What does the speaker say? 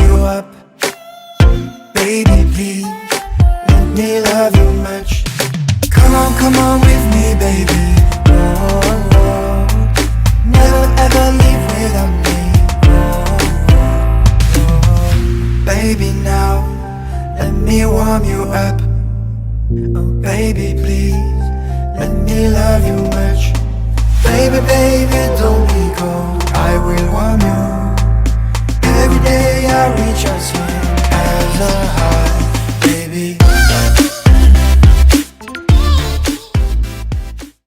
you up. Baby, please, let me love you much. Come on with me, baby. Oh, oh. Never ever leave without me. Oh, oh. Baby, now, let me warm you up. Oh, baby, please, let me love you much. Baby, baby,